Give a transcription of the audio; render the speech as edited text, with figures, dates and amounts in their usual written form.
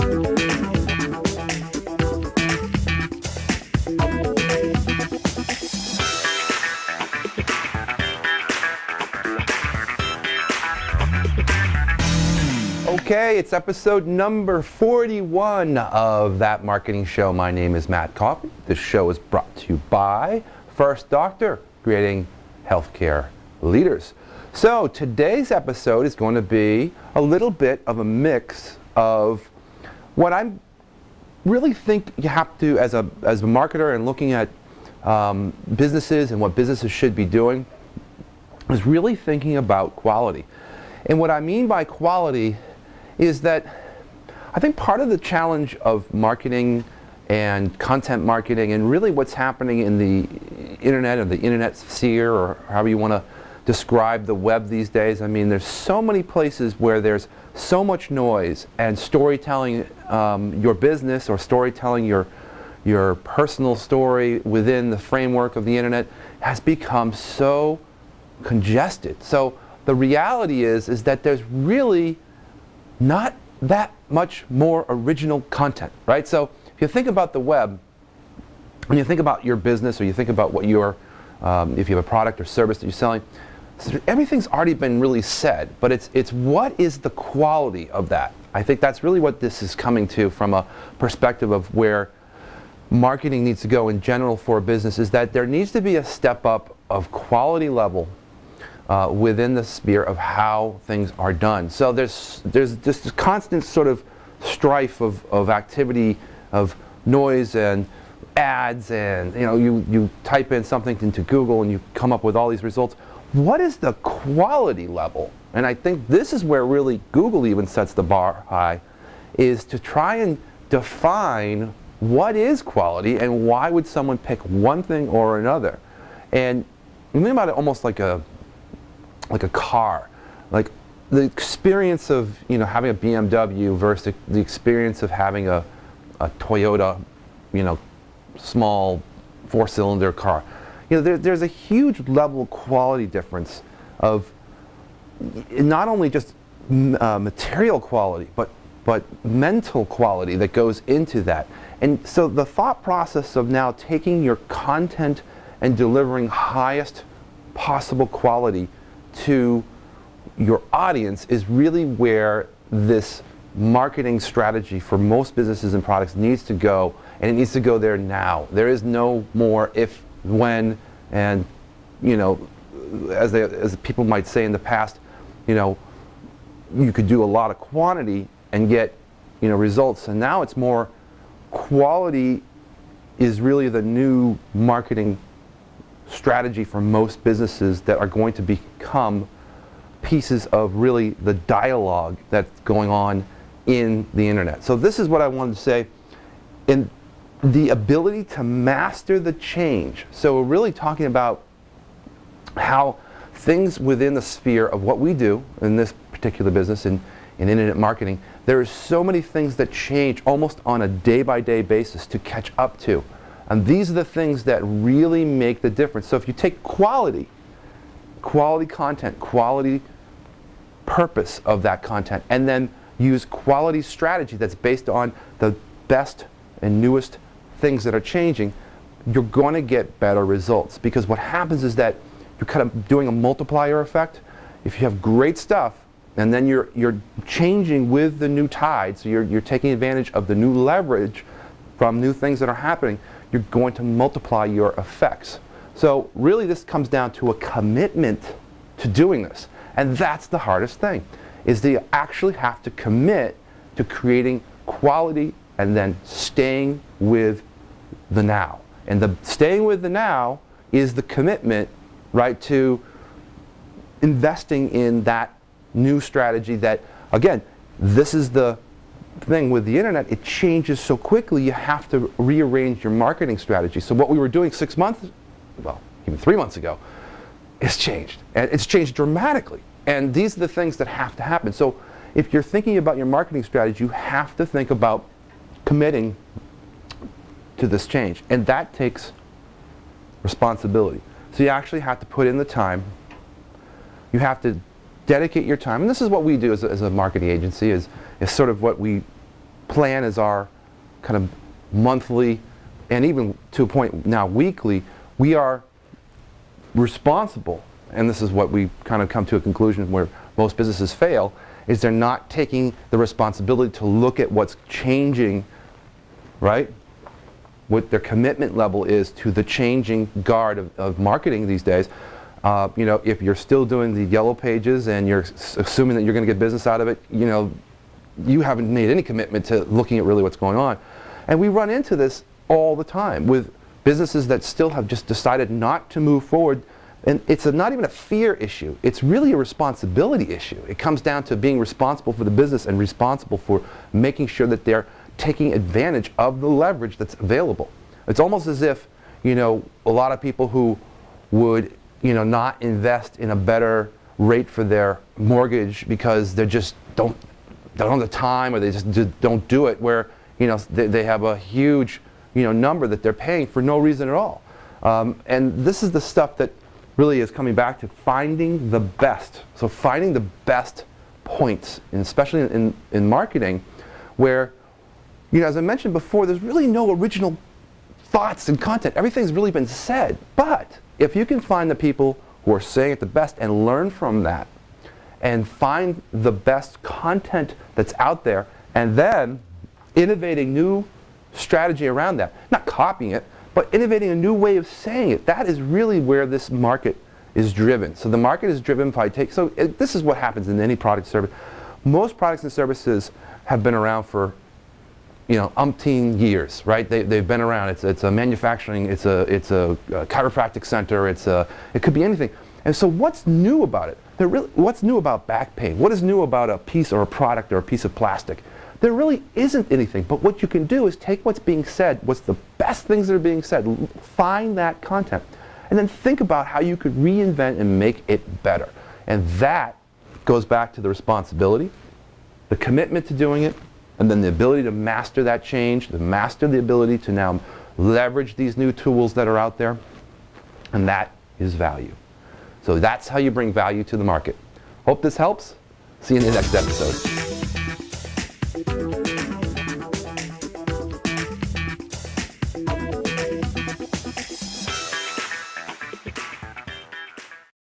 Okay, it's episode number 41 of That Marketing Show. My name is Matt Coffey. This show is brought to you by First Doctor, creating healthcare leaders. So today's episode is going to be a little bit of a mix of what I really think you have to, as a marketer and looking at businesses and what businesses should be doing, is really thinking about quality. And what I mean by quality is that I think part of the challenge of marketing and content marketing and really what's happening in the internet or the internet sphere, or however you want to describe the web these days. I mean, there's so many places where there's so much noise, and storytelling your business or storytelling your personal story within the framework of the internet has become so congested. So the reality is that there's really not that much more original content, right? So if you think about the web, when you think about your business, or you think about what you're, if you have a product or service that you're selling, so everything's already been really said, but it's what is the quality of that? I think that's really what this is coming to from a perspective of where marketing needs to go in general for a business, is that there needs to be a step up of quality level within the sphere of how things are done. So there's this constant sort of strife of activity, of noise and ads, and you type in something into Google and you come up with all these results. What is the quality level? And I think this is where really Google even sets the bar high, is to try and define what is quality and why would someone pick one thing or another. And you think about it almost like a car, like the experience of having a BMW versus the experience of having a Toyota, small 4-cylinder car. There's a huge level of quality difference of not only just material quality, but mental quality that goes into that. And so the thought process of now taking your content and delivering highest possible quality to your audience is really where this marketing strategy for most businesses and products needs to go, and it needs to go there now. There is no more if, when, and as people might say in the past, you could do a lot of quantity and get results, and now it's more quality is really the new marketing strategy for most businesses that are going to become pieces of really the dialogue that's going on in the internet. So this is what I wanted to say, in the ability to master the change. So we're really talking about how things within the sphere of what we do in this particular business in internet marketing, there are so many things that change almost on a day-by-day basis to catch up to. And these are the things that really make the difference. So if you take quality content, quality purpose of that content, and then use quality strategy that's based on the best and newest things that are changing, you're going to get better results. Because what happens is that you're kind of doing a multiplier effect. If you have great stuff, and then you're changing with the new tide, so you're taking advantage of the new leverage from new things that are happening, you're going to multiply your effects. So really this comes down to a commitment to doing this. And that's the hardest thing, is that you actually have to commit to creating quality and then staying with the now. And the staying with the now is the commitment, right, to investing in that new strategy that, again, this is the thing with the internet, it changes so quickly, you have to rearrange your marketing strategy. So what we were doing 6 months, well, even 3 months ago, has changed. And it's changed dramatically. And these are the things that have to happen. So if you're thinking about your marketing strategy, you have to think about committing to this change. And that takes responsibility. So you actually have to put in the time. You have to dedicate your time. And this is what we do as a marketing agency, is sort of what we plan as our kind of monthly, and even to a point now weekly, we are responsible, and this is what we kind of come to a conclusion where most businesses fail, is they're not taking the responsibility to look at what's changing, right? What their commitment level is to the changing guard of marketing these days. You know, if you're still doing the yellow pages and you're assuming that you're going to get business out of it, you know, you haven't made any commitment to looking at really what's going on. And we run into this all the time with businesses that still have just decided not to move forward. And it's not even a fear issue. It's really a responsibility issue. It comes down to being responsible for the business and responsible for making sure that they're taking advantage of the leverage that's available. It's almost as if, you know, a lot of people who would, you know, not invest in a better rate for their mortgage because they just don't have the time, or they just don't do it, where, you know, they have a huge, you know, number that they're paying for no reason at all. And this is the stuff that really is coming back to finding the best. So finding the best points, and especially in marketing, where, you know, as I mentioned before, there's really no original thoughts and content. Everything's really been said. But if you can find the people who are saying it the best and learn from that, and find the best content that's out there, and then innovating new strategy around that, not copying it, but innovating a new way of saying it, that is really where this market is driven. So the market is driven by this is what happens in any product service. Most products and services have been around for, you know, umpteen years, right? They've been around. It's a manufacturing, it's a chiropractic center, it could be anything. And so what's new about it? What's new about back pain? What is new about a piece or a product or a piece of plastic? There really isn't anything, but what you can do is take what's being said, what's the best things that are being said, find that content, and then think about how you could reinvent and make it better. And that goes back to the responsibility, the commitment to doing it, and then the ability to master that change, to master the ability to now leverage these new tools that are out there, and that is value. So that's how you bring value to the market. Hope this helps. See you in the next episode.